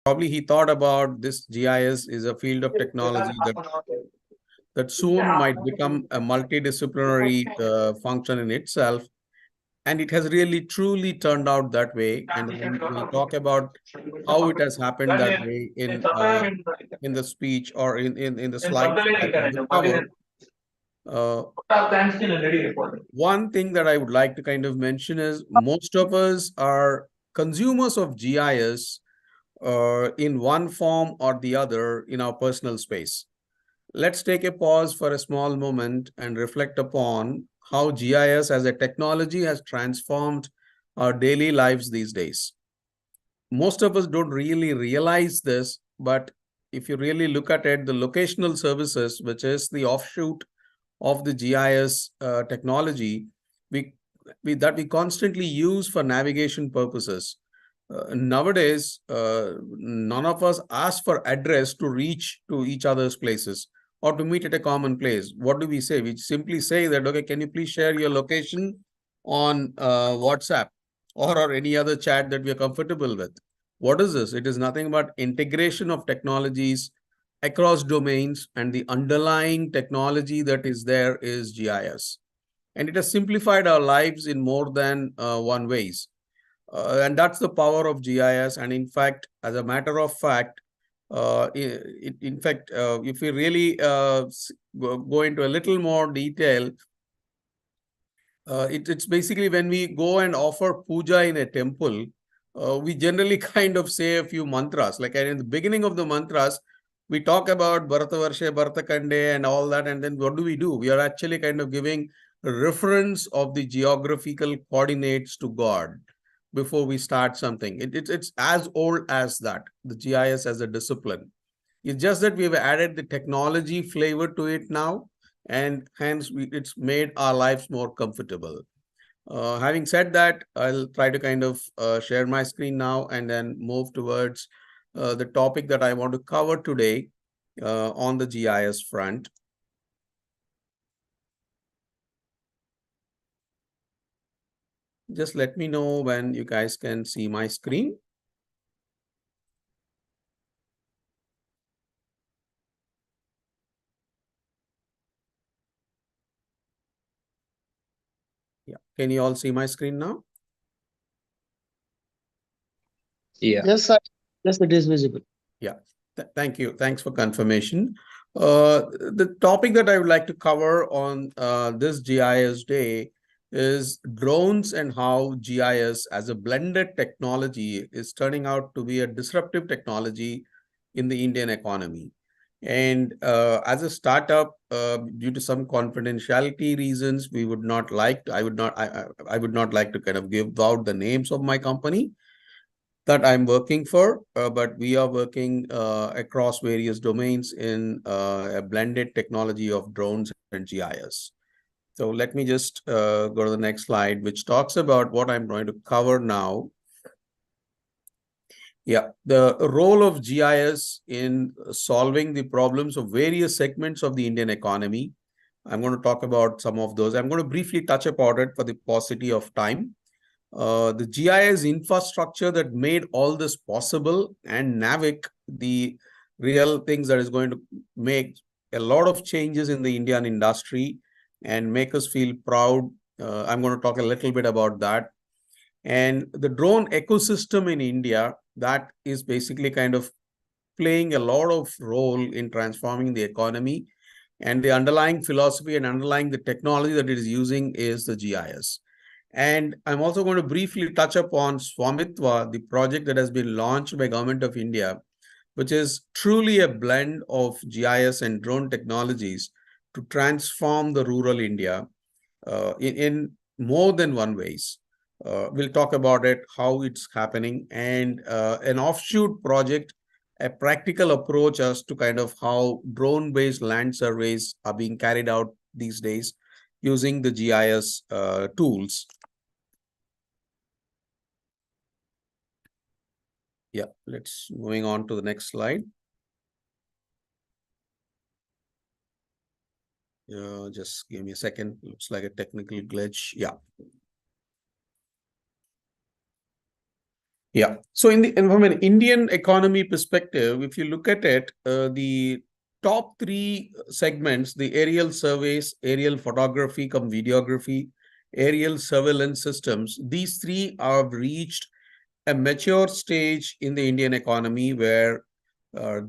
probably he thought about this GIS is a field of technology that soon might become a multidisciplinary function in itself. And it has really truly turned out that way. And then we'll talk about how it has happened that way in the speech or in the slides that I will cover. One thing that I would like to kind of mention is most of us are consumers of GIS in one form or the other in our personal space. Let's take a pause for a small moment and reflect upon how GIS as a technology has transformed our daily lives these days. Most of us don't really realize this, but if you really look at it, the locational services, which is the offshoot of the GIS technology, we that we constantly use for navigation purposes. Nowadays, none of us ask for address to reach to each other's places or to meet at a common place. What do we say? We simply say that, okay, can you please share your location on WhatsApp or any other chat that we are comfortable with? What is this? It is nothing but integration of technologies across domains, and the underlying technology that is there is GIS. And it has simplified our lives in more than one ways. And that's the power of GIS. And in fact, as a matter of fact, if we really go into a little more detail, it's basically when we go and offer puja in a temple, we generally kind of say a few mantras. Like in the beginning of the mantras, we talk about Bharatavarshe, Bharatakande and all that. And then what do? We are actually kind of giving a reference of the geographical coordinates to God before we start something. It's as old as that, the GIS as a discipline. It's just that we've added the technology flavor to it now, and hence it's made our lives more comfortable. Having said that, I'll try to kind of share my screen now and then move towards the topic that I want to cover today on the GIS front. Just let me know when you guys can see my screen. Yeah, can you all see my screen now? Yeah. Yes, sir. Yes, it is visible. Yeah, thank you. Thanks for confirmation. The topic that I would like to cover on this GIS day is drones and how GIS as a blended technology is turning out to be a disruptive technology in the Indian economy. And as a startup, due to some confidentiality reasons, we would not like to, I would not like to kind of give out the names of my company that I'm working for, but we are working across various domains in a blended technology of drones and GIS. So let me just go to the next slide, which talks about what I'm going to cover now. Yeah, the role of GIS in solving the problems of various segments of the Indian economy. I'm going to talk about some of those. I'm going to briefly touch upon it for the paucity of time. The GIS infrastructure that made all this possible, and NAVIC, the real things that is going to make a lot of changes in the Indian industry and make us feel proud. I'm going to talk a little bit about that. And the drone ecosystem in India, that is basically kind of playing a lot of role in transforming the economy. And the underlying philosophy and underlying the technology that it is using is the GIS. And I'm also going to briefly touch upon Swamitva, the project that has been launched by Government of India, which is truly a blend of GIS and drone technologies to transform the rural India in more than one ways. We'll talk about it, how it's happening, and an offshoot project, a practical approach as to kind of how drone-based land surveys are being carried out these days using the GIS tools. Yeah, let's moving on to the next slide. Just give me a second. Looks like a technical glitch. Yeah. Yeah. So from an Indian economy perspective, if you look at it, the top three segments, the aerial surveys, aerial photography, come videography, aerial surveillance systems, these three have reached a mature stage in the Indian economy where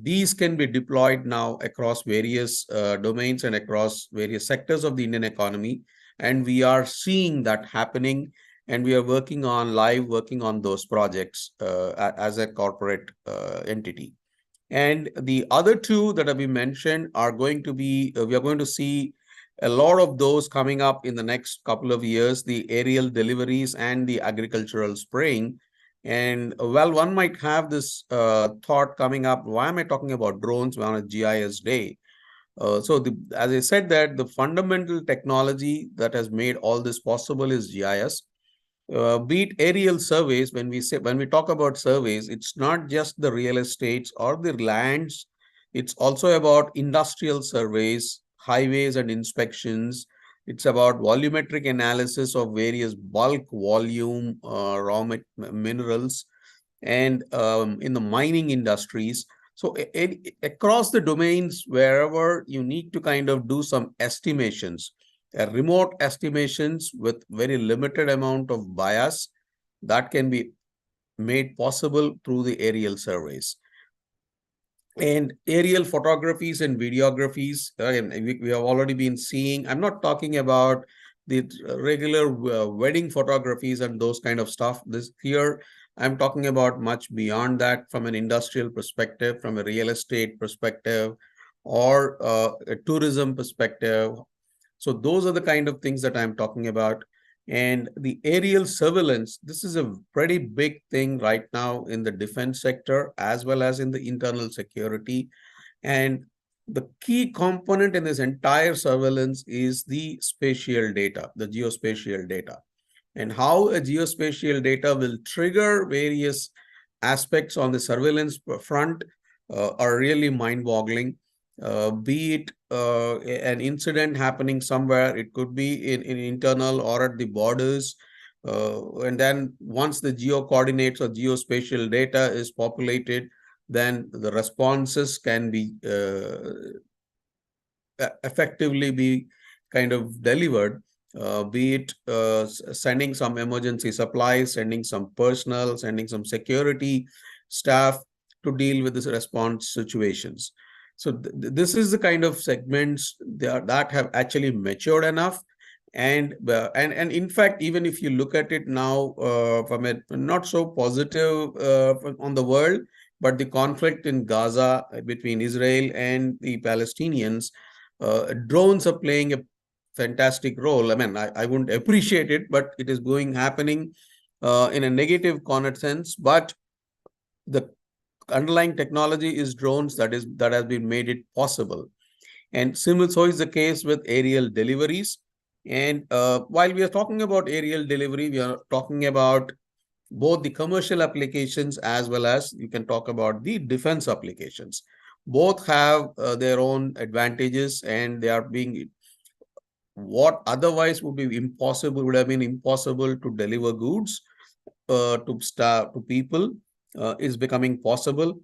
these can be deployed now across various domains and across various sectors of the Indian economy. And we are seeing that happening, and we are working on those projects as a corporate entity. And the other two that have been mentioned are going to be, we are going to see a lot of those coming up in the next couple of years, the aerial deliveries and the agricultural spraying. And well, one might have this thought coming up, why am I talking about drones on a GIS day? As I said, that the fundamental technology that has made all this possible is GIS. Be it aerial surveys, when we talk about surveys, it's not just the real estates or the lands, it's also about industrial surveys, highways and inspections. It's about volumetric analysis of various bulk volume minerals, and in the mining industries. So across the domains, wherever you need to kind of do some estimations, remote estimations with very limited amount of bias, that can be made possible through the aerial surveys. And aerial photographies and videographies, again, we have already been seeing, I'm not talking about the regular wedding photographies and those kind of stuff. This here, I'm talking about much beyond that, from an industrial perspective, from a real estate perspective, or a tourism perspective. So those are the kind of things that I'm talking about. And the aerial surveillance, this is a pretty big thing right now in the defense sector, as well as in the internal security. And the key component in this entire surveillance is the spatial data, the geospatial data. And how a geospatial data will trigger various aspects on the surveillance front are really mind-boggling. Be it an incident happening somewhere, it could be in internal or at the borders. And then once the geo coordinates or geospatial data is populated, then the responses can be effectively be kind of delivered, be it sending some emergency supplies, sending some personnel, sending some security staff to deal with this response situations. So this is the kind of segments that have actually matured enough. And in fact, even if you look at it now from a not so positive on the world, but the conflict in Gaza between Israel and the Palestinians, drones are playing a fantastic role. I mean, I wouldn't appreciate it, but it is happening in a negative connoted sense. But the underlying technology is drones that has been made it possible. And similar so is the case with aerial deliveries. And while we are talking about aerial delivery, we are talking about both the commercial applications as well as you can talk about the defense applications. Both have their own advantages, and they are being what otherwise would have been impossible to deliver goods to people is becoming possible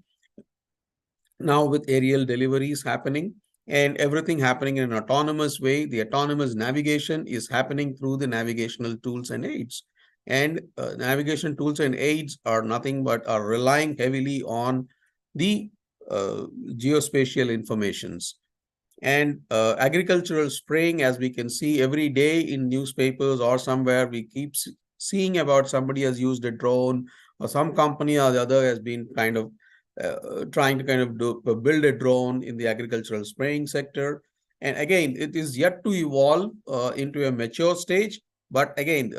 now with aerial deliveries happening, and everything happening in an autonomous way. The autonomous navigation is happening through the navigational tools and aids. And navigation tools and aids are nothing but are relying heavily on the geospatial informations. And agricultural spraying, as we can see every day in newspapers or somewhere, we keep seeing about somebody has used a drone, or some company or the other has been kind of trying to kind of build a drone in the agricultural spraying sector. And again, it is yet to evolve into a mature stage. But again,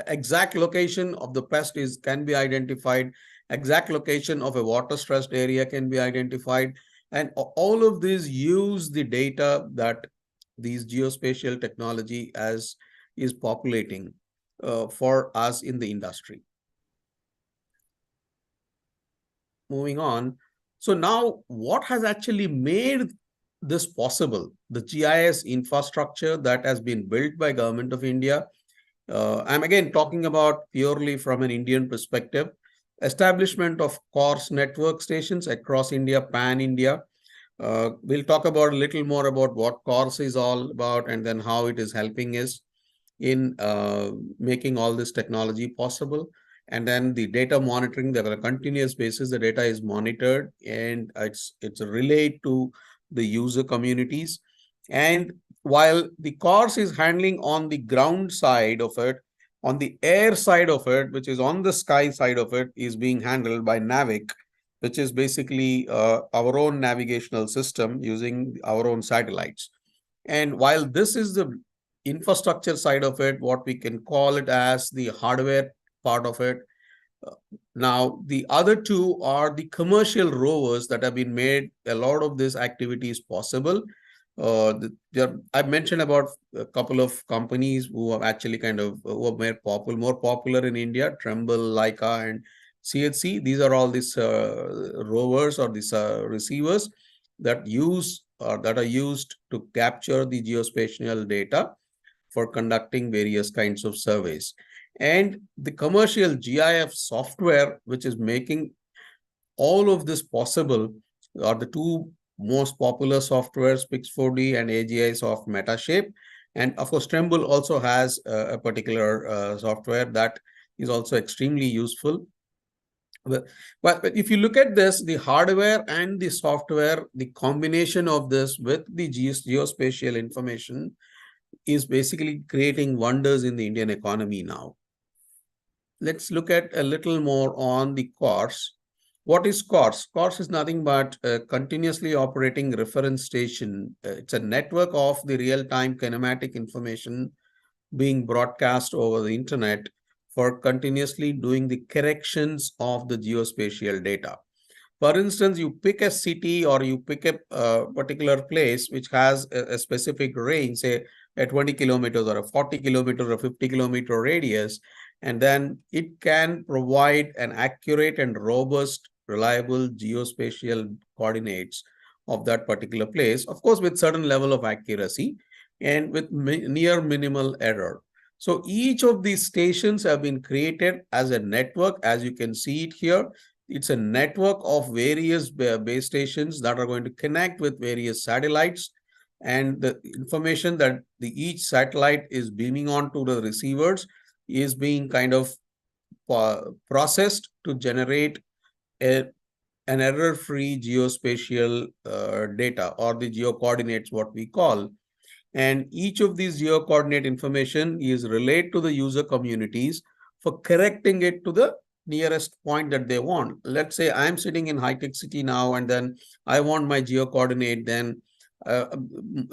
exact location of the pest can be identified. Exact location of a water stressed area can be identified. And all of these use the data that these geospatial technology as is populating for us in the industry. Moving on. So now what has actually made this possible? The GIS infrastructure that has been built by Government of India. I'm again talking about purely from an Indian perspective. establishment of CORS network stations across India, pan-India. We'll talk about a little more about what CORS is all about and then how it is helping us in making all this technology possible. And then the data monitoring, that on a continuous basis, the data is monitored and it's relayed to the user communities. And while the CORS is handling on the ground side of it, on the air side of it, which is on the sky side of it, is being handled by NAVIC, which is basically our own navigational system using our own satellites. And while this is the infrastructure side of it, what we can call it as the hardware part of it. Now, the other two are the commercial rovers that have been made a lot of these activities possible. I've mentioned about a couple of companies who have actually who are more popular in India, Tremble, Leica, and CHC. These are all these rovers or these receivers that are used to capture the geospatial data for conducting various kinds of surveys. And the commercial GIF software, which is making all of this possible, are the two most popular softwares, Pix4D and AGI Soft Metashape. And of course, Tremble also has a particular software that is also extremely useful. But if you look at this, the hardware and the software, the combination of this with the geospatial information is basically creating wonders in the Indian economy now. Let's look at a little more on the CORS. What is CORS? CORS is nothing but a continuously operating reference station. It's a network of the real-time kinematic information being broadcast over the internet for continuously doing the corrections of the geospatial data. For instance, you pick a city or you pick a particular place which has a specific range, say a 20 kilometers or a 40 kilometer or 50 kilometer radius, and then it can provide an accurate and robust, reliable geospatial coordinates of that particular place, of course, with certain level of accuracy and with near minimal error. So each of these stations have been created as a network, as you can see it here. It's a network of various base stations that are going to connect with various satellites, and the information that each satellite is beaming on to the receivers is being processed to generate an error-free geospatial data, or the geocoordinates, what we call. And each of these geocoordinate information is relayed to the user communities for correcting it to the nearest point that they want. Let's say I'm sitting in high-tech city now, and then I want my geocoordinate, then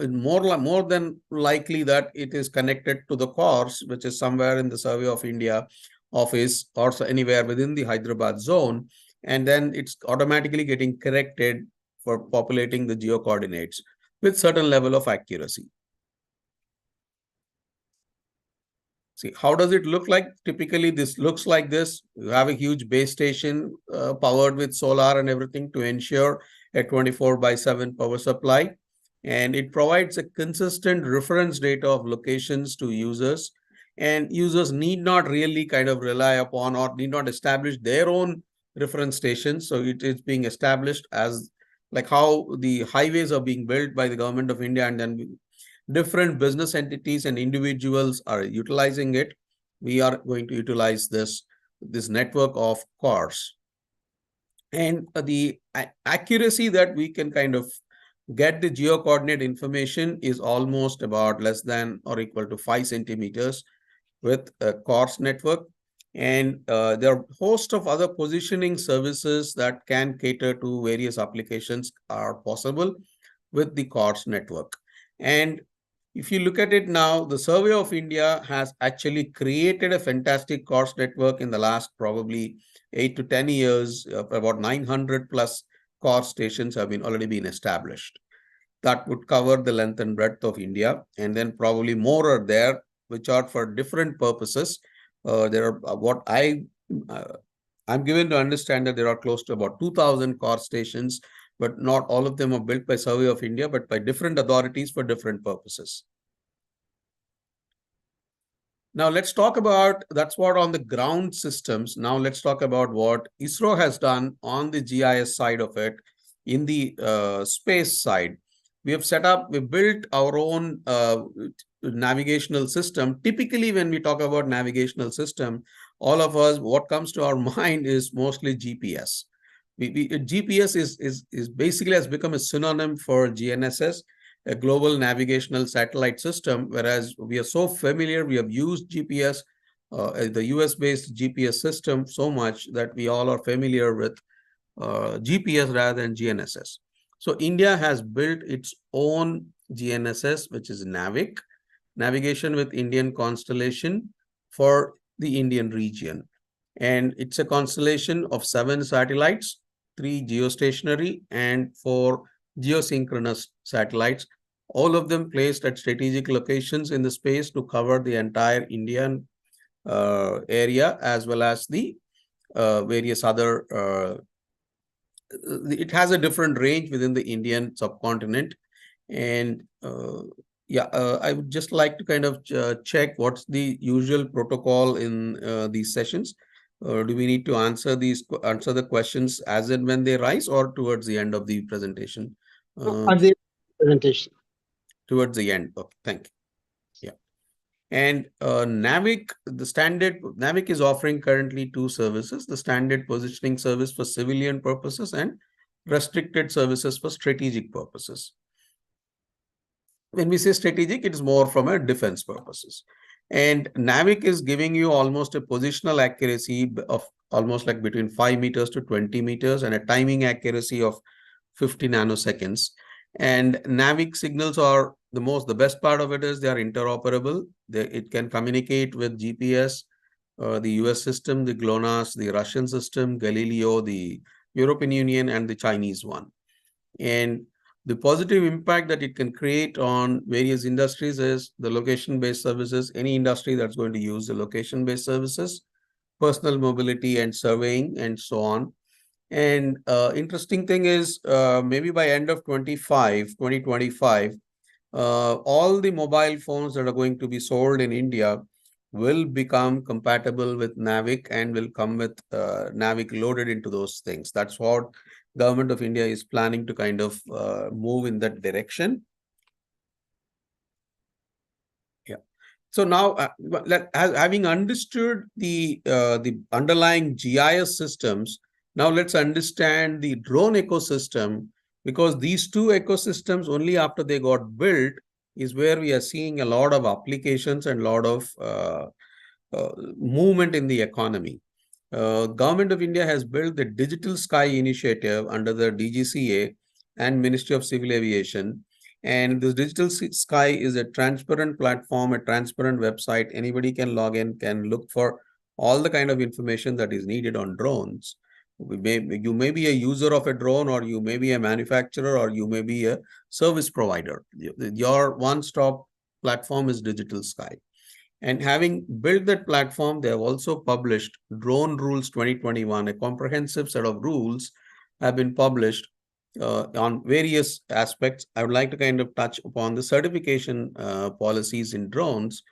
more than likely that it is connected to the CORS, which is somewhere in the Survey of India office or anywhere within the Hyderabad zone, and then it's automatically getting corrected for populating the geocoordinates with certain level of accuracy. See, how does it look like? Typically, this looks like this. You have a huge base station powered with solar and everything to ensure a 24/7 power supply. And it provides a consistent reference data of locations to users. And users need not really rely upon or need not establish their own reference stations. So it is being established as like how the highways are being built by the government of India, and then different business entities and individuals are utilizing it. We are going to utilize this network of CORS. And the accuracy that we can get the geocoordinate information is almost about less than or equal to 5 centimeters with a CORS network. And there are a host of other positioning services that can cater to various applications are possible with the CORS network. And if you look at it now, the Survey of India has actually created a fantastic CORS network in the last probably 8 to 10 years. About 900 plus CORS stations have already been established. That would cover the length and breadth of India. And then probably more are there, which are for different purposes. There are I'm given to understand that there are close to about 2,000 CORS stations, but not all of them are built by Survey of India, but by different authorities for different purposes. Now let's talk about, that's what on the ground systems. Now let's talk about what ISRO has done on the GIS side of it in the space side. We built our own navigational system. Typically, when we talk about navigational system, all of us, what comes to our mind is mostly GPS. GPS is basically has become a synonym for GNSS, a global navigational satellite system, whereas we are so familiar, we have used GPS, the US-based GPS system so much that we all are familiar with GPS rather than GNSS. So India has built its own GNSS, which is NAVIC, Navigation with Indian Constellation, for the Indian region. And it's a constellation of 7 satellites, 3 geostationary and 4 geosynchronous satellites, all of them placed at strategic locations in the space to cover the entire Indian area, as well as the various other, it has a different range within the Indian subcontinent. And I would just like to kind of check what's the usual protocol in these sessions. Do we need to answer the questions as and when they rise, or towards the end of the presentation? At the presentation. Towards the end. Okay, thank you. Yeah. And NAVIC is offering currently 2 services: the standard positioning service for civilian purposes and restricted services for strategic purposes. When we say strategic, it is more from a defense purposes. And NAVIC is giving you almost a positional accuracy of almost like between 5 meters to 20 meters and a timing accuracy of 50 nanoseconds. And NAVIC signals are the best part of it is they are interoperable. It can communicate with GPS, the US system, the GLONASS, the Russian system, Galileo, the European Union, and the Chinese one. And the positive impact that it can create on various industries is the location-based services, any industry that's going to use the location-based services, personal mobility and surveying, and so on. And interesting thing is, maybe by end of 2025, all the mobile phones that are going to be sold in India will become compatible with NAVIC and will come with NAVIC loaded into those things. That's what Government of India is planning to kind of move in that direction. Yeah. So now, having understood the underlying GIS systems, now let's understand the drone ecosystem, because these 2 ecosystems, only after they got built, is where we are seeing a lot of applications and a lot of movement in the economy. Government of India has built the Digital Sky Initiative under the DGCA and Ministry of Civil Aviation. And this Digital Sky is a transparent platform, a transparent website. Anybody can log in, can look for all the kind of information that is needed on drones. You may be a user of a drone, or you may be a manufacturer, or you may be a service provider. Your one-stop platform is Digital Sky. And having built that platform, they have also published Drone Rules 2021, a comprehensive set of rules have been published on various aspects. I would like to kind of touch upon the certification policies in drones,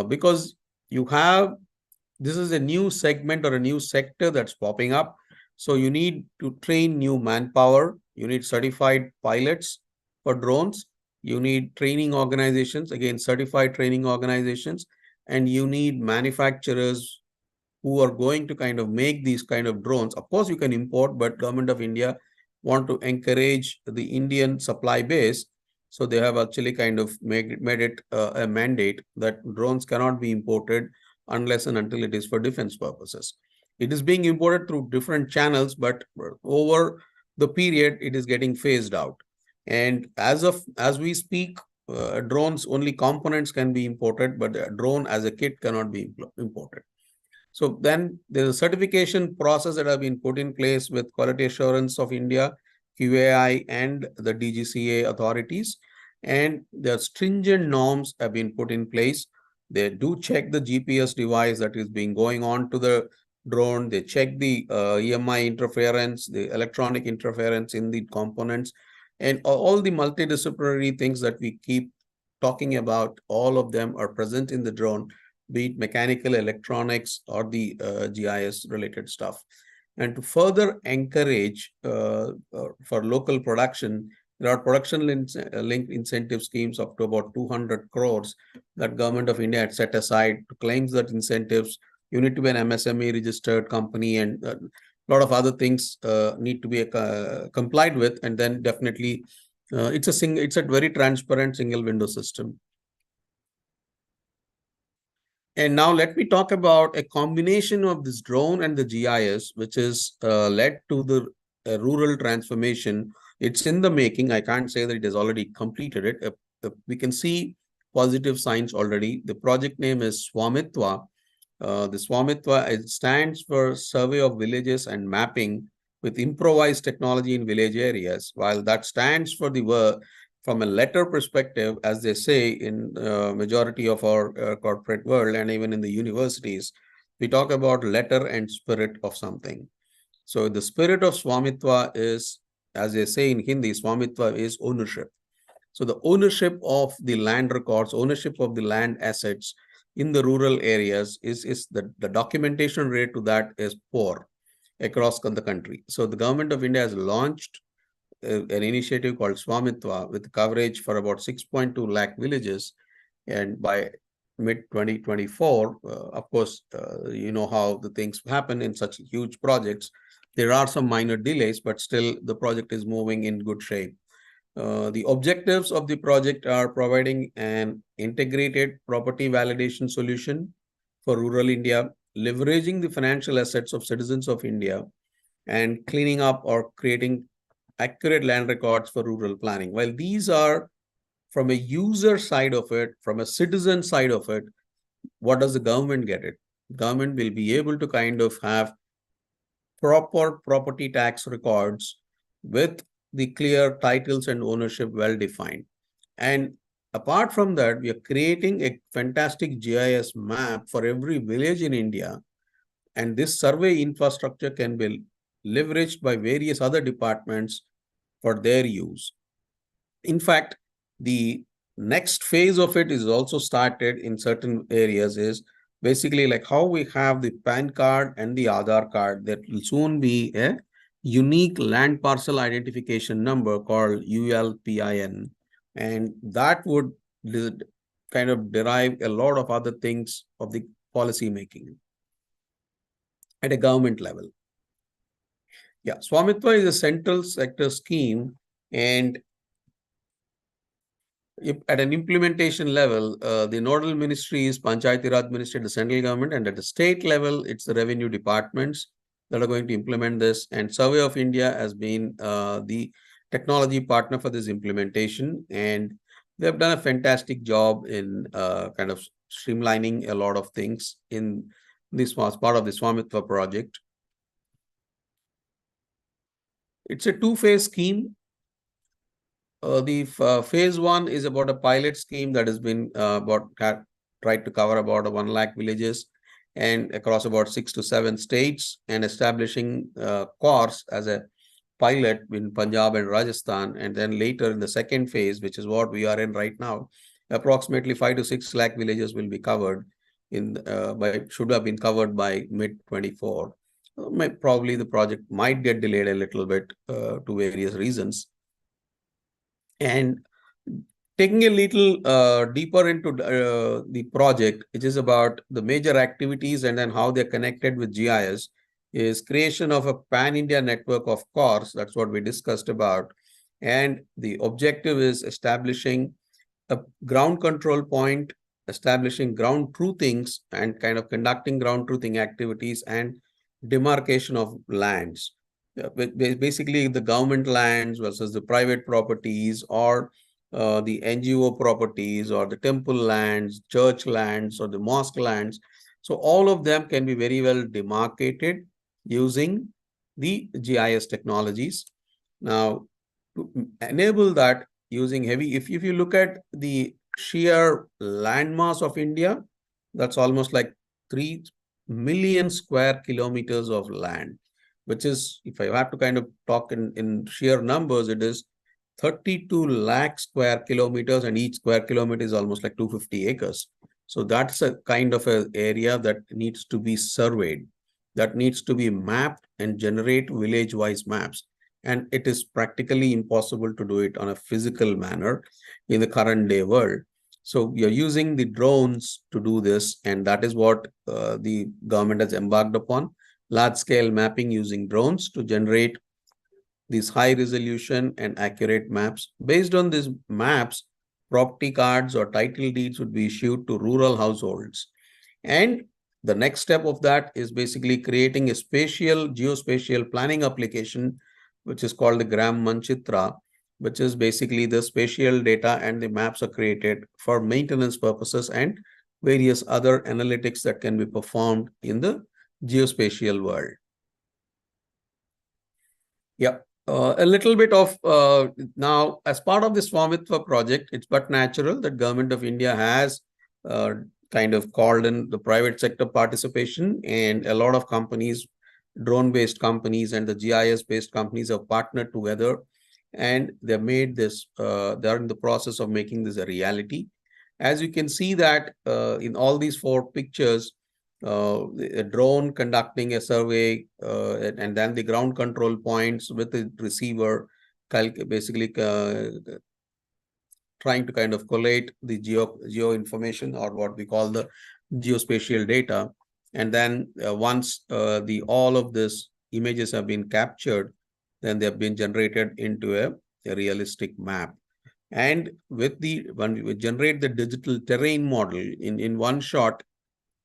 because this is a new segment or a new sector that's popping up. So you need to train new manpower. You need certified pilots for drones. You need training organizations, again, certified training organizations, and you need manufacturers who are going to kind of make these kind of drones. Of course, you can import, but Government of India want to encourage the Indian supply base. So they have actually kind of made it a mandate that drones cannot be imported unless and until it is for defense purposes. It is being imported through different channels, but over the period, it is getting phased out. And as we speak, drones, only components can be imported, but a drone as a kit cannot be imported. So then there's a certification process that have been put in place with Quality Assurance of India, QAI, and the DGCA authorities. And the stringent norms have been put in place. They do check the GPS device that is being going on to the drone. They check the EMI interference, the electronic interference in the components, and all the multidisciplinary things that we keep talking about. All of them are present in the drone. be it mechanical, electronics, or the GIS related stuff. And to further encourage for local production, there are production linked incentive schemes up to about 200 crores that Government of India had set aside to claim that incentives. You need to be an MSME registered company, and a lot of other things need to be complied with. And then definitely it's a very transparent single window system. And now let me talk about a combination of this drone and the GIS, which is led to the rural transformation. It's in the making. I can't say that it has already completed it. We can see positive signs already. The project name is Swamitwa. The Swamitwa, it stands for Survey of Villages and Mapping with Improvised Technology in Village Areas. While that stands for the work from a letter perspective, as they say in majority of our corporate world and even in the universities, we talk about letter and spirit of something. So the spirit of Swamitwa is, as they say in Hindi, Swamitwa is ownership. So the ownership of the land records, ownership of the land assets in the rural areas is the documentation rate to that is poor across the country. So the Government of India has launched an initiative called Swamitwa with coverage for about 6.2 lakh villages. And by mid 2024, of course, you know how the things happen in such huge projects. There are some minor delays, but still the project is moving in good shape. The objectives of the project are providing an integrated property validation solution for rural India, leveraging the financial assets of citizens of India, and cleaning up or creating accurate land records for rural planning. While these are from a user side of it, from a citizen side of it, what does the government get it? Government will be able to kind of have proper property tax records with the clear titles and ownership well defined. And apart from that, we are creating a fantastic GIS map for every village in India. And this survey infrastructure can be leveraged by various other departments for their use. In fact, the next phase of it is also started in certain areas is basically like how we have the PAN card and the Aadhaar card. That will soon be a unique land parcel identification number called ULPIN. And that would kind of derive a lot of other things of the policy making at a government level. Yeah, Swamitwa is a central sector scheme, and at an implementation level, the nodal ministry is Panchayati Raj Ministry, the central government, and at the state level, it's the revenue departments that are going to implement this. And Survey of India has been the technology partner for this implementation, and they've done a fantastic job in kind of streamlining a lot of things in this was part of the Swamitwa project. It's a two-phase scheme. The phase one is about a pilot scheme that has been tried to cover about 1 lakh villages and across about 6 to 7 states, and establishing CORS as a pilot in Punjab and Rajasthan. And then later in the second phase, which is what we are in right now, approximately 5 to 6 lakh villages will be covered should have been covered by mid 24. Probably the project might get delayed a little bit to various reasons. And taking a little deeper into the project, which is about the major activities and then how they're connected with GIS, is creation of a pan-India network of CORS. That's what we discussed about. And the objective is establishing a ground control point, establishing ground truthings and kind of conducting ground truthing activities and demarcation of lands. Basically, the government lands versus the private properties, or the NGO properties, or the temple lands, church lands, or the mosque lands. So all of them can be very well demarcated using the GIS technologies. Now, to enable that using heavy, if you look at the sheer landmass of India, that's almost like 3 million square kilometers of land, which is, if I have to kind of talk in sheer numbers, it is 32 lakh square kilometers, and each square kilometer is almost like 250 acres. So that's a kind of an area that needs to be surveyed, that needs to be mapped and generate village-wise maps. And it is practically impossible to do it on a physical manner in the current day world. So you're using the drones to do this, and that is what the government has embarked upon, large-scale mapping using drones to generate these high resolution and accurate maps. Based on these maps, property cards or title deeds would be issued to rural households. And the next step of that is basically creating a geospatial planning application, which is called the Gram Manchitra, which is basically the spatial data and the maps are created for maintenance purposes and various other analytics that can be performed in the geospatial world. Yeah. A little bit of now, as part of this Swamitva project, it's but natural that Government of India has kind of called in the private sector participation, and a lot of companies, drone-based companies and the GIS-based companies have partnered together, and they've made this, they're in the process of making this a reality. As you can see that in all these 4 pictures, a drone conducting a survey, and then the ground control points with the receiver, basically trying to kind of collate the geo information, or what we call the geospatial data. And then once all of this images have been captured, then they have been generated into a realistic map. And when we generate the digital terrain model in one shot,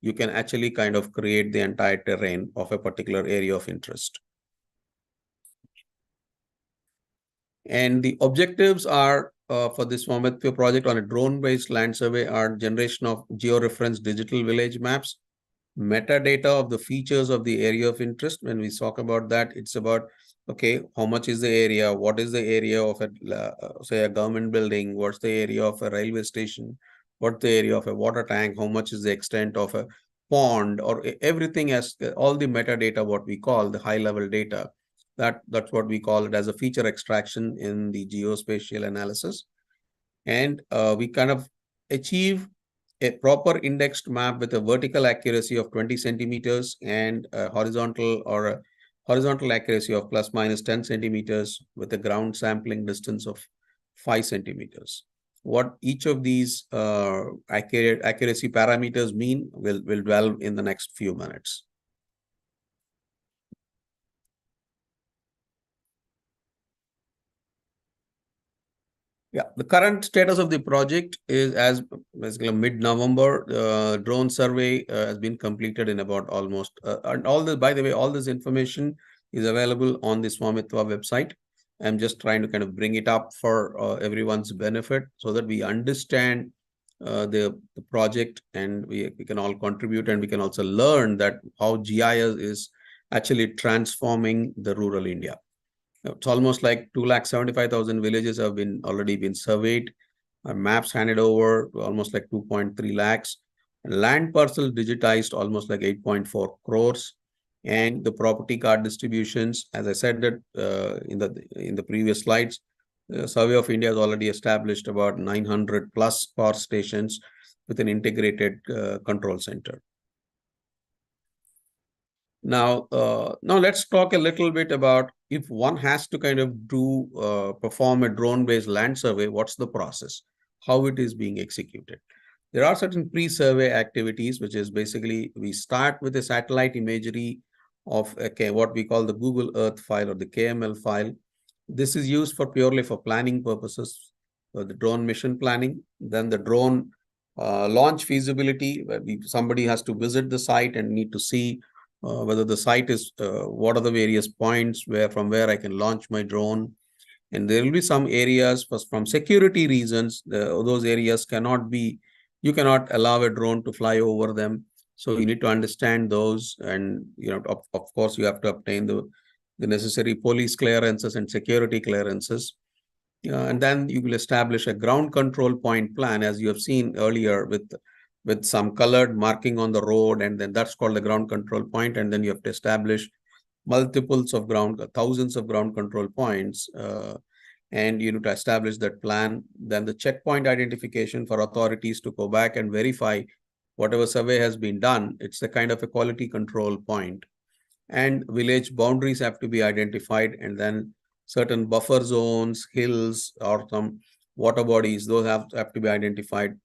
you can actually kind of create the entire terrain of a particular area of interest. And the objectives are for this Swamitva project on a drone-based land survey are generation of georeference digital village maps, metadata of the features of the area of interest. When we talk about that, it's about, okay, how much is the area? What is the area of say a government building? What's the area of a railway station? What's the area of a water tank? How much is the extent of a pond? Or everything as all the metadata, what we call the high level data. That's what we call it as a feature extraction in the geospatial analysis. And we kind of achieve a proper indexed map with a vertical accuracy of 20 centimeters and a horizontal accuracy of plus minus 10 centimeters with a ground sampling distance of 5 centimeters. What each of these accuracy parameters mean, we'll delve in the next few minutes. Yeah, the current status of the project is as basically mid-November. Drone survey has been completed in about almost, and all this, by the way, all this information is available on the Swamitva website. I'm just trying to kind of bring it up for everyone's benefit so that we understand the project, and we can all contribute, and we can also learn that how GIS is actually transforming the rural India. It's almost like 275,000 villages have already been surveyed. Maps handed over almost like 2.3 lakhs. Land parcel digitized almost like 8.4 crores. And the property card distributions, as I said that in the previous slides, the Survey of India has already established about 900 plus power stations with an integrated control center. Now let's talk a little bit about if one has to kind of perform a drone-based land survey, what's the process, how it is being executed. There are certain pre-survey activities, which is basically we start with a satellite imagery of what we call the Google Earth file or the KML file. This is used purely for planning purposes, the drone mission planning. Then the drone launch feasibility, where somebody has to visit the site and need to see whether the site is, what are the various points from where I can launch my drone. And there will be some areas from security reasons, those areas you cannot allow a drone to fly over them. So you need to understand those, and of course you have to obtain the necessary police clearances and security clearances. And then you will establish a ground control point plan, as you have seen earlier, with some colored marking on the road, and then that's called the ground control point. And then you have to establish thousands of ground control points, and you need to establish that plan. Then the checkpoint identification for authorities to go back and verify whatever survey has been done, it's a kind of a quality control point. And village boundaries have to be identified, and then certain buffer zones, hills, or some water bodies, those have to be identified.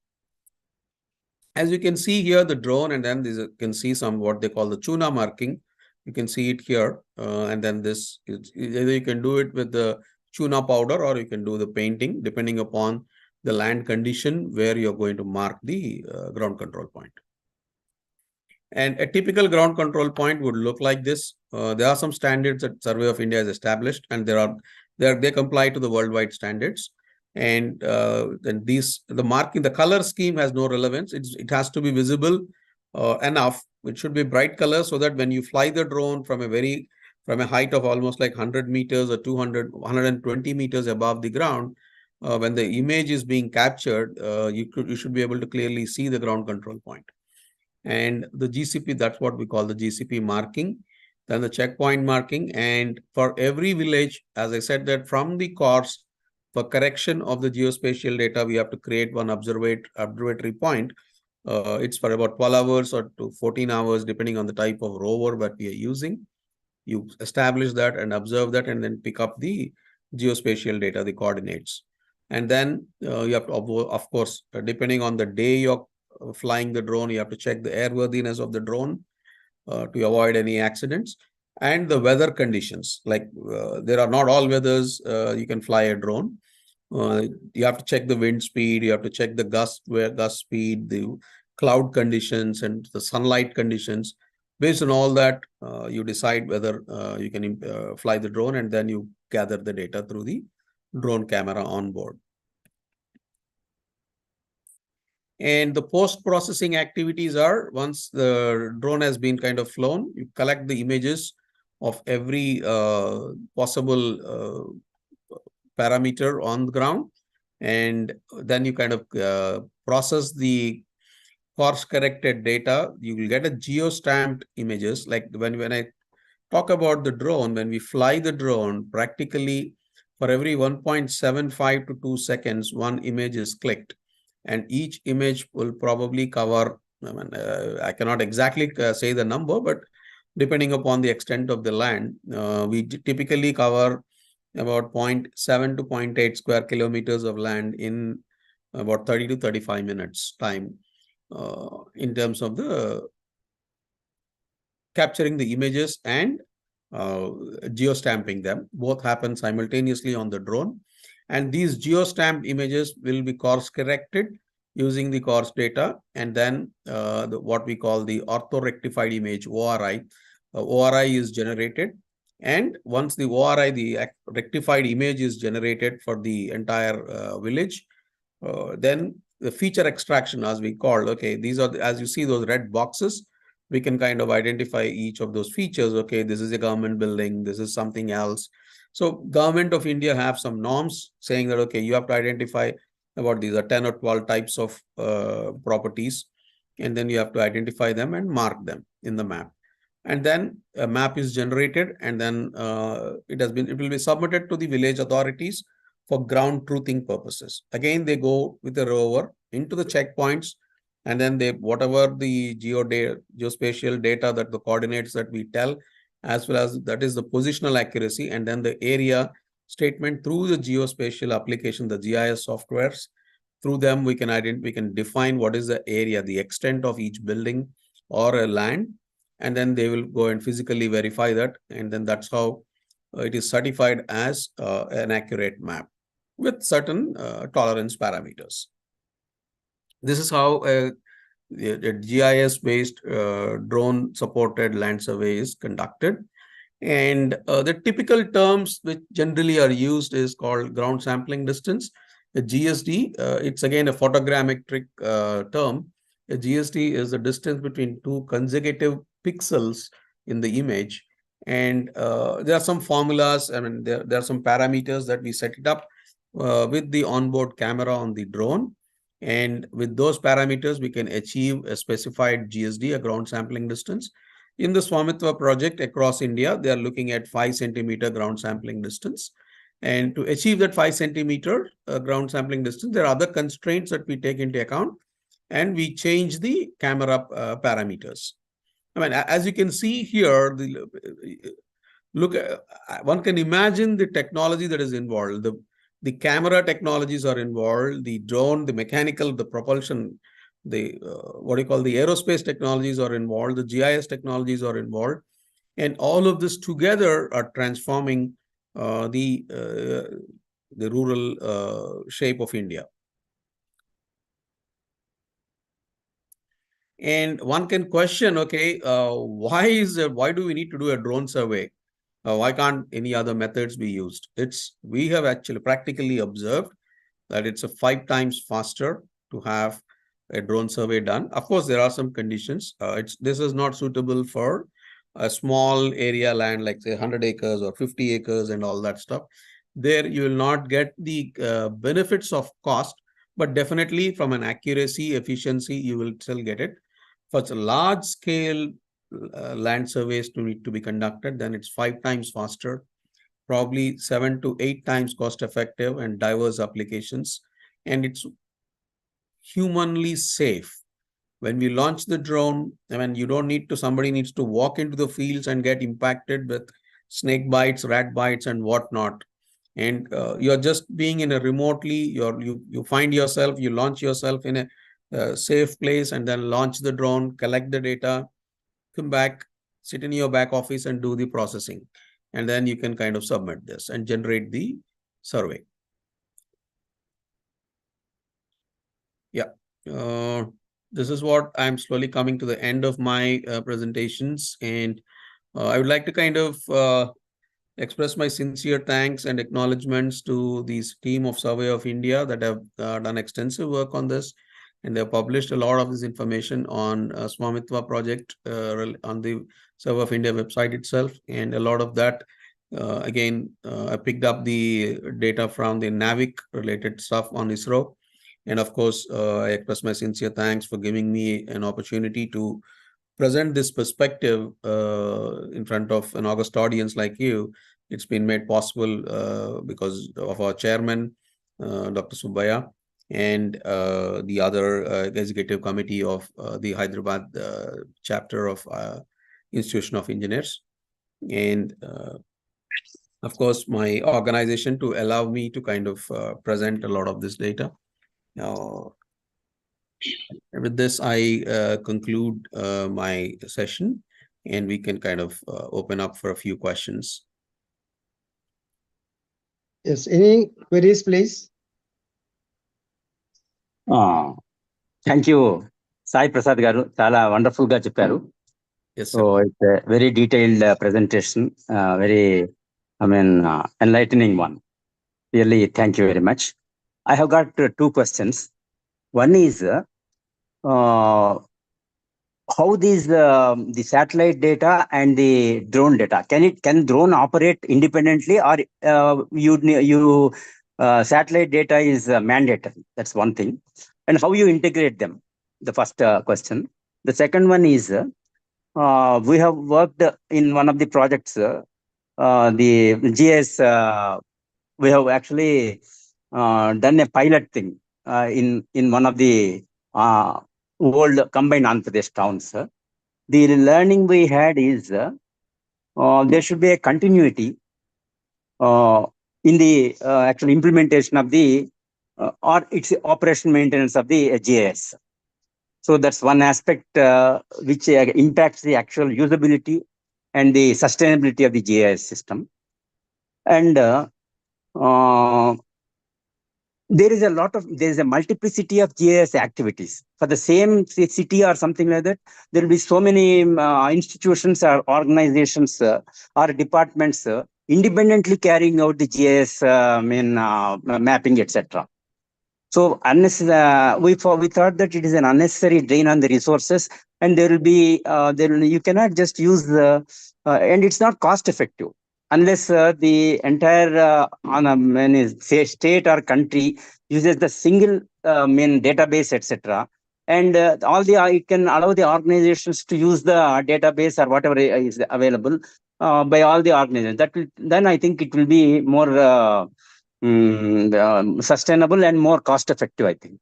As you can see here, the drone, and then you can see some what they call the Chuna marking. You can see it here, and then this either you can do it with the Chuna powder or you can do the painting, depending upon the land condition where you're going to mark the ground control point. And a typical ground control point would look like this. There are some standards that Survey of India has established, and they comply to the worldwide standards. And then the color scheme has no relevance. It has to be visible enough. It should be bright color so that when you fly the drone from a height of almost like 100 meters or 200, 120 meters above the ground, when the image is being captured, you should be able to clearly see the ground control point. And the GCP, that's what we call the GCP marking, then the checkpoint marking. And for every village, as I said, that from the course for correction of the geospatial data, we have to create one observatory point. It's for about 12 hours or to 14 hours, depending on the type of rover that we are using. You establish that and observe that, and then pick up the geospatial data, the coordinates. And then you have to, of course, depending on the day you're flying the drone, you have to check the airworthiness of the drone to avoid any accidents, and the weather conditions. Like there are not all weathers you can fly a drone. You have to check the wind speed, you have to check the gust speed, the cloud conditions, and the sunlight conditions. Based on all that, you decide whether you can fly the drone, and then you gather the data through the drone camera on board. And the post-processing activities are, once the drone has been kind of flown, you collect the images of every possible parameter on the ground, and then you kind of process the course-corrected data. You will get a geo-stamped images. Like when I talk about the drone, when we fly the drone, practically for every 1.75 to 2 seconds, one image is clicked. And each image will probably cover, I cannot exactly say the number, but depending upon the extent of the land, we typically cover about 0.7 to 0.8 square kilometers of land in about 30 to 35 minutes time in terms of the capturing the images and geostamping them. Both happen simultaneously on the drone. And these geostamped images will be course corrected using the course data, and then what we call the orthorectified image, ORI. ORI is generated, and once the ORI, the rectified image, is generated for the entire village, then the feature extraction, as we call, okay, these are, as you see those red boxes, we can kind of identify each of those features. Okay, this is a government building, this is something else. So Government of India have some norms saying that, okay, you have to identify about these are 10 or 12 types of properties, and then you have to identify them and mark them in the map. And then a map is generated, and then it will be submitted to the village authorities for ground truthing purposes. Again, they go with the rover into the checkpoints, and then whatever the geospatial data, that the coordinates that we tell, as well as that is the positional accuracy, and then the area statement through the geospatial application, the GIS softwares. Through them, we can define what is the area, the extent of each building or a land, and then they will go and physically verify that, and then that's how it is certified as an accurate map with certain tolerance parameters. This is how a GIS-based drone-supported land survey is conducted. And the typical terms which generally are used is called ground sampling distance, a GSD. It's again a photogrammetric term. A GSD is the distance between two consecutive pixels in the image. And there are some formulas. I mean, there are some parameters that we set it up with the onboard camera on the drone. And with those parameters, we can achieve a specified GSD, a ground sampling distance. In the Swamitva project across India, they are looking at 5 centimeter ground sampling distance. And to achieve that 5 centimeter ground sampling distance, there are other constraints that we take into account. and we change the camera parameters. I mean, as you can see here, look, one can imagine the technology that is involved. The camera technologies are involved, the drone, the mechanical, the propulsion, the what do you call the aerospace technologies are involved, the GIS technologies are involved, and all of this together are transforming the rural shape of India. And one can question, okay, why do we need to do a drone survey? Why can't any other methods be used? We have actually practically observed that it's 5 times faster to have a drone survey done. Of course, there are some conditions. This is not suitable for a small area land, like say 100 acres or 50 acres and all that stuff. There you will not get the benefits of cost, but definitely from an accuracy, efficiency, you will still get it. For large scale land surveys to need to be conducted, then it's 5 times faster, probably 7 to 8 times cost effective and diverse applications. And it's humanly safe. When we launch the drone, I mean, you don't need to, somebody needs to walk into the fields and get impacted with snake bites, rat bites, and whatnot. And you're just being in a remotely, you find yourself, you launch yourself in a safe place, and then launch the drone, collect the data, come back, sit in your back office and do the processing. And then you can kind of submit this and generate the survey. Yeah. This is what I'm slowly coming to the end of my presentations. And I would like to kind of express my sincere thanks and acknowledgements to this team of Survey of India that have done extensive work on this. And they've published a lot of this information on Swamitva project on the Survey of India website itself. And a lot of that, again, I picked up the data from the NAVIC related stuff on ISRO. And of course, I express my sincere thanks for giving me an opportunity to present this perspective in front of an august audience like you. It's been made possible because of our chairman, Dr. Subbaya, and the other executive committee of the Hyderabad chapter of Institution of Engineers. And of course, my organization to allow me to kind of present a lot of this data. Now, with this, I conclude my session, and we can kind of open up for a few questions. Yes, any queries, please? Thank you, Sai Prasad garu. Chala wonderful ga chepparu. Yes, sir. So it's a very detailed presentation, very, enlightening one. Really, thank you very much. I have got 2 questions. One is how these the satellite data and the drone data, can drone operate independently, or satellite data is mandatory? That's one thing. And how you integrate them? The first question. The second one is we have worked in one of the projects, the GS. We have actually done a pilot thing in one of the old combined Andhra Pradesh towns. The learning we had is there should be a continuity in the actual implementation of the or its operation maintenance of the GIS. So that's one aspect which impacts the actual usability and the sustainability of the GIS system. And there is a multiplicity of GIS activities for the same city or something like that. There will be so many institutions or organizations or departments independently carrying out the GIS mapping, etc. So we thought that it is an unnecessary drain on the resources, and there will be you cannot just use and it's not cost effective unless the entire state or country uses the single database, etc. And it can allow the organizations to use the database or whatever is available by all the organizations. Then I think it will be more sustainable and more cost effective, I think.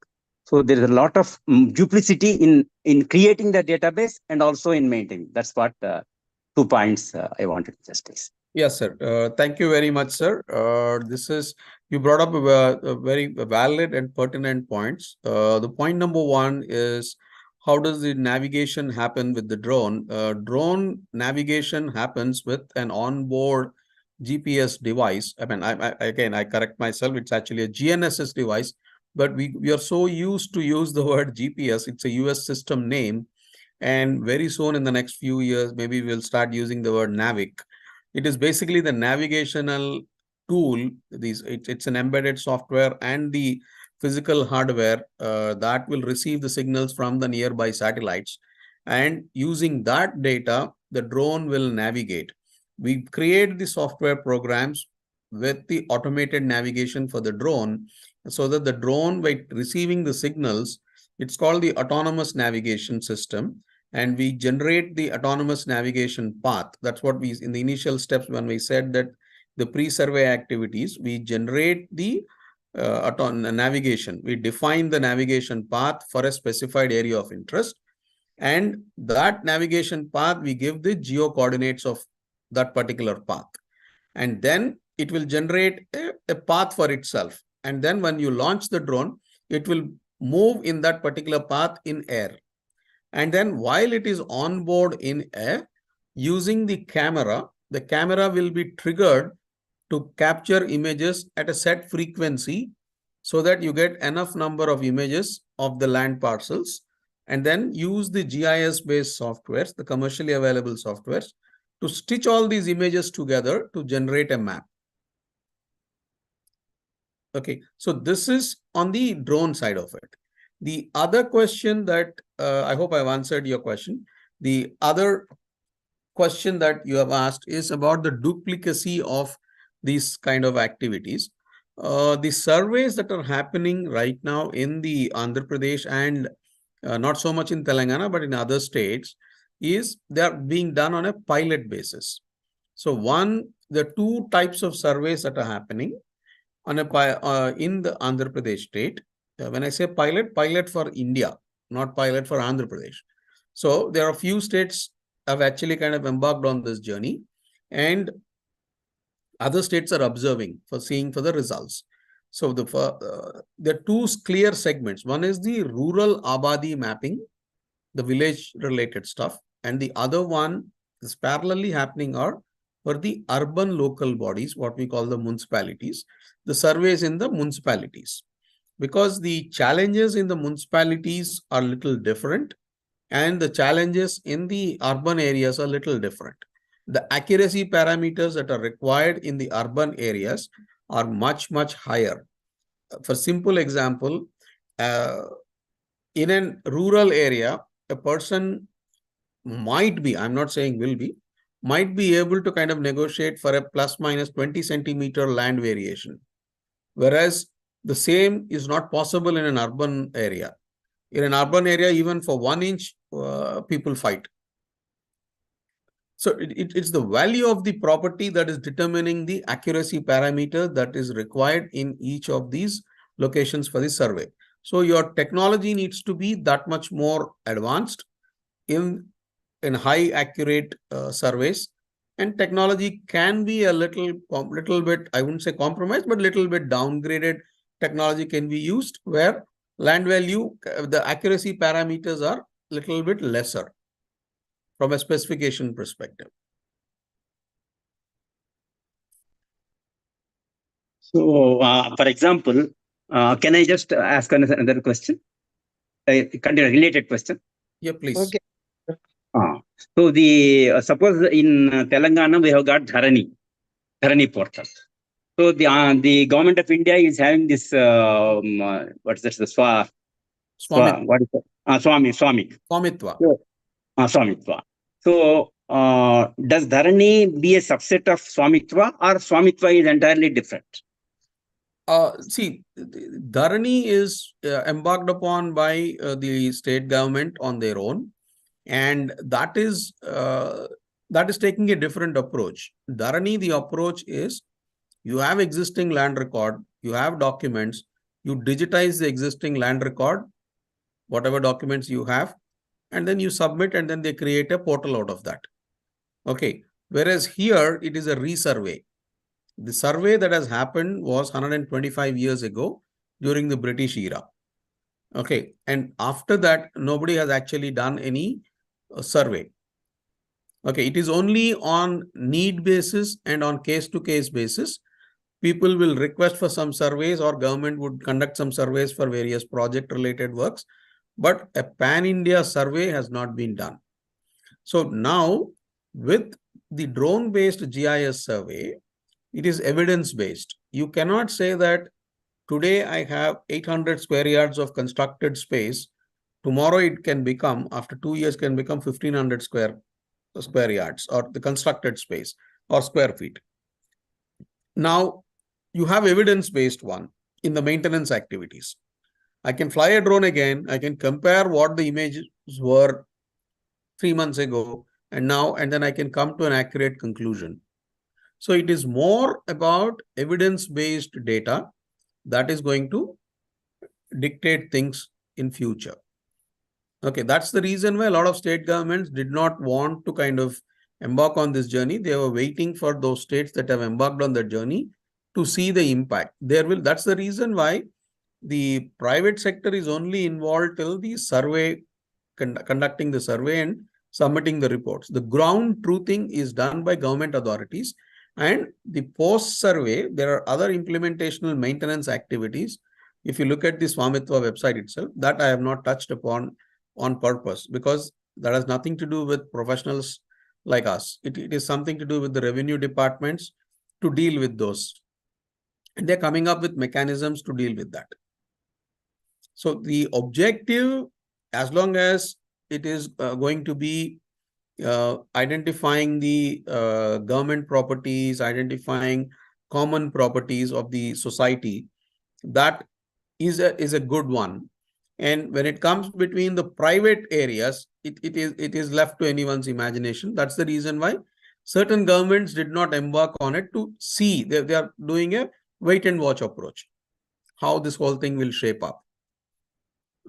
So there is a lot of duplicity in creating the database and also in maintaining. That's what 2 points I wanted to just raise. Yes, sir. Thank you very much, sir. You brought up a very valid and pertinent points. The point number one is, how does the navigation happen with the drone? Drone navigation happens with an onboard GPS device. I mean, I correct myself. It's actually a GNSS device, but we are so used to use the word GPS. It's a US system name. And very soon in the next few years, maybe we'll start using the word NAVIC. It is basically the navigational tool. It's an embedded software and the physical hardware that will receive the signals from the nearby satellites. And using that data, the drone will navigate. We create the software programs with the automated navigation for the drone, so that the drone, by receiving the signals, it's called the autonomous navigation system. And we generate the autonomous navigation path. That's what we, in the initial steps, when we said that the pre-survey activities, we generate the navigation. We define the navigation path for a specified area of interest. And that navigation path, we give the geo coordinates of that particular path. And then it will generate a path for itself. And then when you launch the drone, it will move in that particular path in air. And then while it is on board in air, using the camera will be triggered to capture images at a set frequency, so that you get enough number of images of the land parcels, and then use the GIS-based softwares, the commercially available softwares, to stitch all these images together to generate a map. Okay, so this is on the drone side of it. The other question that I hope I've answered your question. The other question that you have asked is about the duplicacy of these kind of activities. The surveys that are happening right now in the Andhra Pradesh and not so much in Telangana, but in other states, they are being done on a pilot basis. So the two types of surveys that are happening on in the Andhra Pradesh state. When I say pilot for India, not pilot for Andhra Pradesh. So there are a few states have actually kind of embarked on this journey, and other states are observing for the results. So there are two clear segments. One is the rural Abadi mapping, the village related stuff, and the other one is parallelly happening are for the urban local bodies, what we call the municipalities, the surveys in the municipalities. Because the challenges in the municipalities are little different, and the challenges in the urban areas are little different. The accuracy parameters that are required in the urban areas are much, much higher. For simple example, in a rural area, a person might be, I'm not saying will be, might be able to kind of negotiate for a plus minus 20 centimeter land variation. Whereas the same is not possible in an urban area. In an urban area, even for 1 inch, people fight. So it's the value of the property that is determining the accuracy parameter that is required in each of these locations for the survey. So your technology needs to be that much more advanced in high accurate surveys. And technology can be a little bit, I wouldn't say compromised, but little bit downgraded. Technology can be used where land value, the accuracy parameters are little bit lesser from a specification perspective. So, for example, can I just ask another question? Continue, related question. Yeah, please. Okay. So suppose in Telangana we have got Dharani portal. So the government of India is having this what's this? Swamitwa. Swamitwa. So does Dharani be a subset of Swamitwa, or Swamitwa is entirely different? See, Dharani is embarked upon by the state government on their own, and that is taking a different approach. Dharani, the approach is, you have existing land record, you have documents, you digitize the existing land record, whatever documents you have, and then you submit, and then they create a portal out of that. Okay. Whereas here it is a resurvey. The survey that has happened was 125 years ago during the British era. Okay. And after that, nobody has actually done any survey. Okay. It is only on need basis and on case-to-case basis. People will request for some surveys, or government would conduct some surveys for various project-related works. But a pan-India survey has not been done. So now, with the drone-based GIS survey, it is evidence-based. You cannot say that today I have 800 square yards of constructed space. Tomorrow it can become, after 2 years, can become 1500 square yards, or the constructed space, or square feet. Now, you have evidence-based one in the maintenance activities. I can fly a drone again. I can compare what the images were 3 months ago and now, and then I can come to an accurate conclusion. So it is more about evidence-based data that is going to dictate things in future. Okay, that's the reason why a lot of state governments did not want to kind of embark on this journey. They were waiting for those states that have embarked on the journey to see the impact. That's the reason why the private sector is only involved till the survey, conducting the survey and submitting the reports. The ground truthing is done by government authorities, and the post-survey, there are other implementational maintenance activities. If you look at the Swamitva website itself, that I have not touched upon on purpose, because that has nothing to do with professionals like us. It is something to do with the revenue departments to deal with those. And they're coming up with mechanisms to deal with that. So the objective, as long as it is going to be identifying the government properties, identifying common properties of the society, that is a good one. And when it comes between the private areas, it is left to anyone's imagination. That's the reason why certain governments did not embark on it to see. They are doing a wait and watch approach, how this whole thing will shape up.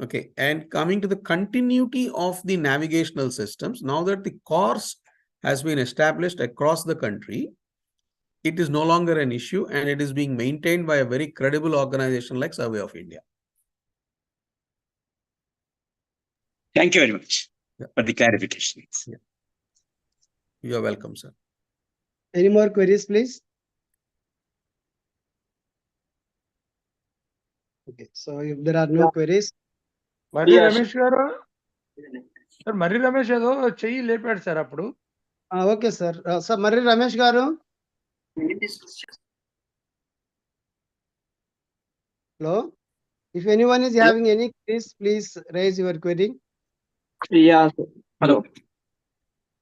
Okay, and coming to the continuity of the navigational systems, now that the course has been established across the country, it is no longer an issue, and it is being maintained by a very credible organization like Survey of India. Thank you very much for the clarification. Yeah. You are welcome, sir. Any more queries, please? Okay, so if there are no queries, Mari Ramesh garu, sir, Mari Ramesh ఏదో చెయ్యి లేపాడు sir అప్పుడు. okay, sir. Sir, Mari Ramesh garu. Hello. If anyone is having any queries, please raise your query. Yeah. Hello.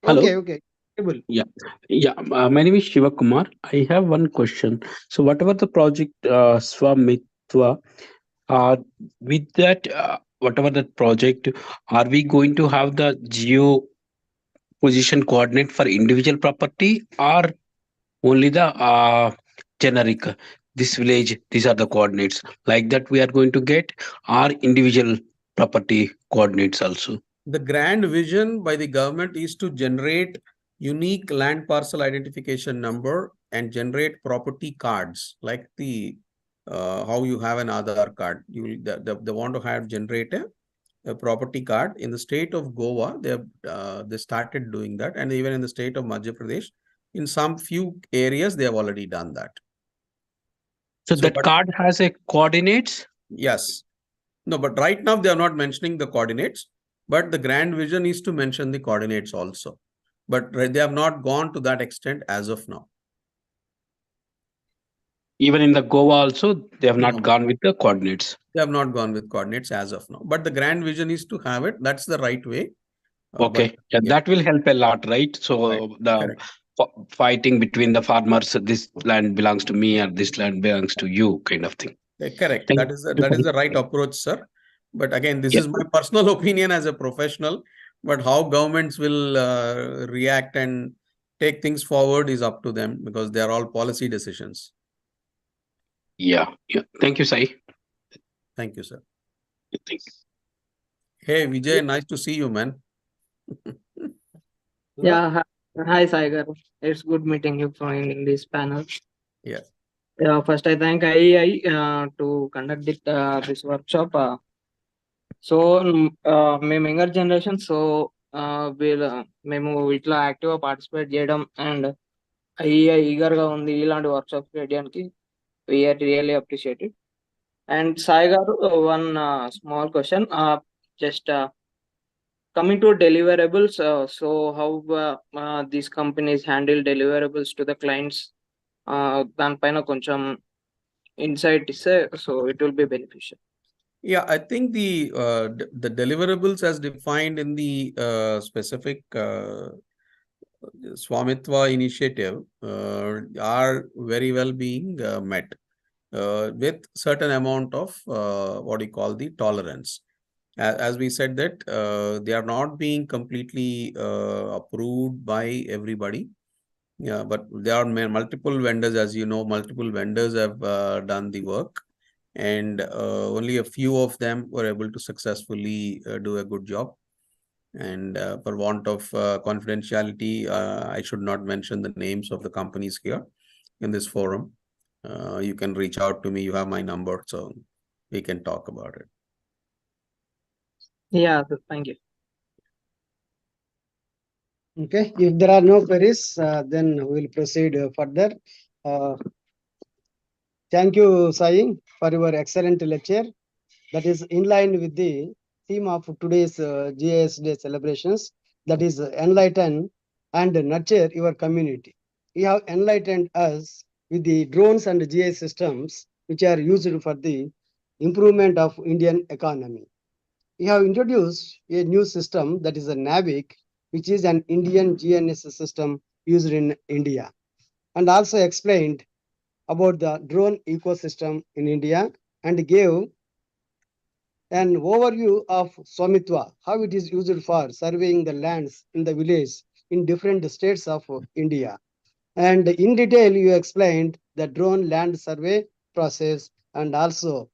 Hello. Okay. Able. Yeah. My name is Shiva Kumar. I have one question. So, whatever the project Swamitva, with that, whatever that project, are we going to have the geo position coordinate for individual property, or only the generic? This village, these are the coordinates. Like that, we are going to get our individual property coordinates also. The grand vision by the government is to generate unique land parcel identification number and generate property cards, like the how you have an Aadhaar card. They want to have generate a property card. In the state of Goa, they started doing that, and even in the state of Madhya Pradesh, in some few areas they have already done that. So that card has a coordinates? Yes. No, but right now they are not mentioning the coordinates, but the grand vision is to mention the coordinates also. But they have not gone to that extent as of now. Even in the Goa also, they have not gone with the coordinates. They have not gone with coordinates as of now. But the grand vision is to have it. That's the right way. Okay. That will help a lot, right? So Right. the fighting between the farmers, this land belongs to me or this land belongs to you, kind of thing. Correct. That is the right approach, sir. But again, this is my personal opinion as a professional. But how governments will react and take things forward is up to them, because they are all policy decisions. Yeah. Thank you, Sai. Thank you, sir. Thank you. Hey, Vijay, nice to see you, man. Yeah, hi Saigar. It's good meeting you in this panel. Yeah. First I thank IEI to conduct this workshop. మేము younger generation మేము ఇట్లా active గా participate చేయడం and ఐఈఐ eager గా ఉంది ఇలాంటి workshops చేయడానికి we're really appreciated. And Sai గారు one small question just coming to deliverables, so how these companies handle deliverables to the clients, దానిపైన కొంచెం ఇన్సైట్ ఇస్తే so it will be beneficial. Yeah, I think the deliverables as defined in the specific Swamitva initiative are very well being met with certain amount of what you call the tolerance. As we said that they are not being completely approved by everybody. Yeah, but there are multiple vendors, as you know, multiple vendors have done the work, and only a few of them were able to successfully do a good job. And for want of confidentiality, I should not mention the names of the companies here in this forum. You can reach out to me. You have my number, so we can talk about it. Yeah, thank you. Okay, if there are no queries, then we will proceed further. Thank you, Sai, for your excellent lecture. That is in line with the theme of today's GIS Day celebrations. That is enlighten and nurture your community. You have enlightened us with the drones and GIS systems, which are used for the improvement of Indian economy. You have introduced a new system, that is a NAVIC, which is an Indian GNSS system used in India, and also explained about the drone ecosystem in India and gave an overview of Swamitva, how it is used for surveying the lands in the village in different states of India. And in detail, you explained the drone land survey process and also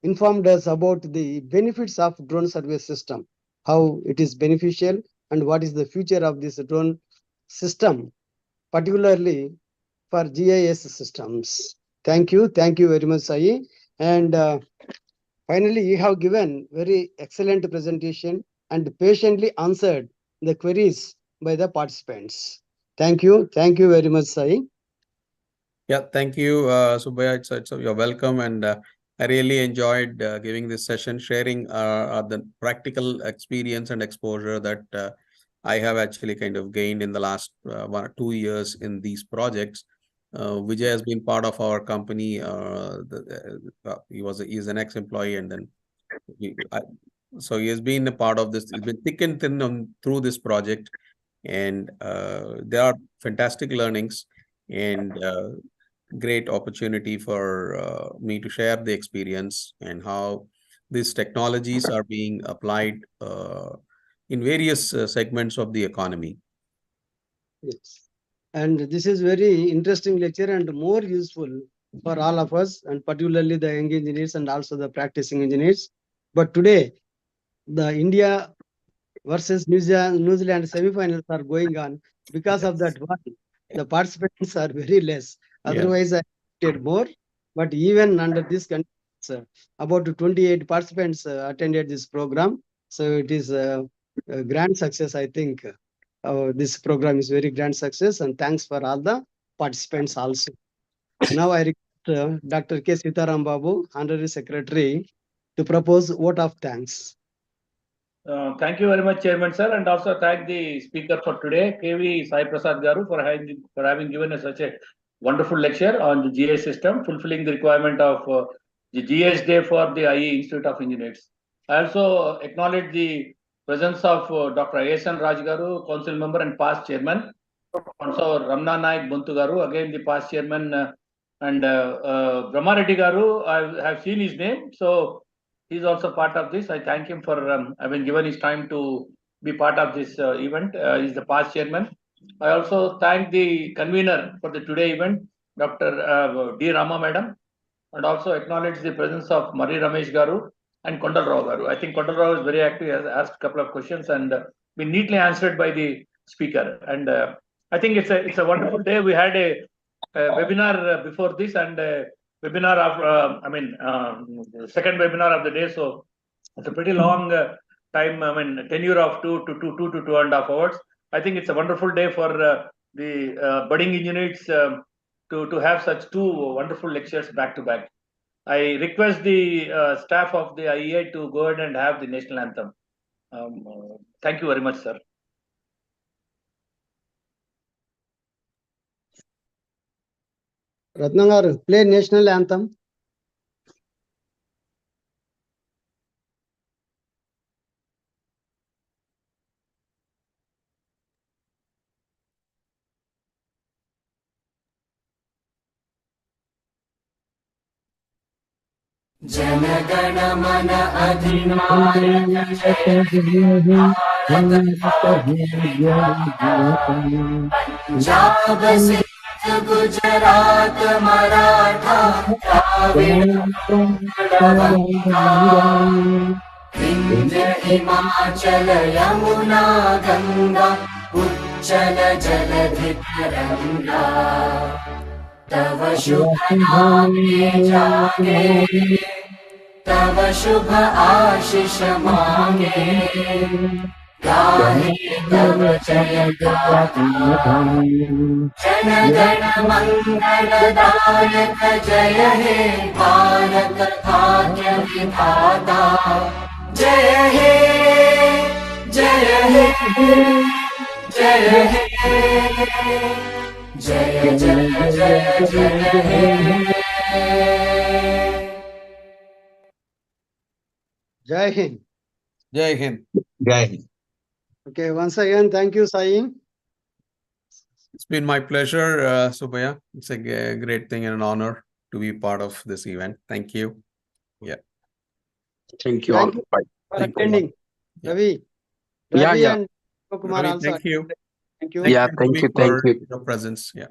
informed us about the benefits of drone survey system, how it is beneficial and what is the future of this drone system, particularly for GIS systems. Thank you very much, Sai. And finally, you have given very excellent presentation and patiently answered the queries by the participants. Thank you very much, Sai. Yeah, thank you, Subhaya. You're welcome, and I really enjoyed giving this session, sharing the practical experience and exposure that I have actually kind of gained in the last 1 or 2 years in these projects. Vijay has been part of our company. He's an ex-employee, and then so he has been a part of this. He's been thick and thin through this project, and there are fantastic learnings and great opportunity for me to share the experience and how these technologies are being applied in various segments of the economy. Yes. And this is very interesting lecture and more useful for all of us, and particularly the young engineers and also the practicing engineers. But today, the India versus New Zealand semi-finals are going on. Because of that one, the participants are very less. Otherwise, I expected more. But even under this conditions, about 28 participants attended this program. So it is a grand success, I think. This program is very grand success, and thanks for all the participants also. Now I request Dr. K. Sitaram Babu, Honorary Secretary, to propose vote of thanks. Thank you very much, Chairman Sir, and also thank the speaker for today, KV Sai Prasad Garu, for having given us such a wonderful lecture on the GIS system, fulfilling the requirement of the GIS Day for the IE Institute of Engineers. I also acknowledge the presence of Dr. A.S.N. Raj Garu, Council Member and past Chairman. Also Ramna Naik Buntu Garu, again the past Chairman, and Brahma Reddy Garu, I have seen his name, so he's also part of this. I thank him for having given his time to be part of this event. He's the past chairman. I also thank the convener for the today event, Dr. D. Rama Madam, and also acknowledge the presence of Mari Ramesh Garu, and Kondal Rao garu. I think Kondal Rao is very active. He has asked a couple of questions and been neatly answered by the speaker. And I think it's a wonderful day. We had a webinar before this and a webinar of the second webinar of the day. So it's a pretty long time. I mean, tenure of 2 to 2.5 hours. I think it's a wonderful day for the budding engineers to have such two wonderful lectures back to back. I request the staff of the IEI to go ahead and have the national anthem. Thank you very much, sir. Ratnam garu, play national anthem. जनगण मन अधिनायक पंजाब सिंध गुजरात मराठा द्राविड़ विंध्य हिमाचल यमुना गंगा उच्चल जलधि तरंगा तव शुभ नामे जागे तव शुभ आशीष मांगे गाहे तव जय गाथा जन गण मंगल दायक जय हे भारत भाग्य विधाता जय हे जय हे जय हे जय जय जय जय हे Jai Hind. Jai Hind. Okay, once again, thank you, Sai. It's been my pleasure, Subhaya. It's a great thing and an honor to be part of this event. Thank you. Thank you all. Thank you Bye. for Thank you. attending. Yeah. Ravi. Yeah, Ravi yeah. and Kumar Ravi, also. thank you. Thank you. Yeah, thank Ravi, you, thank for you. your presence. Yeah.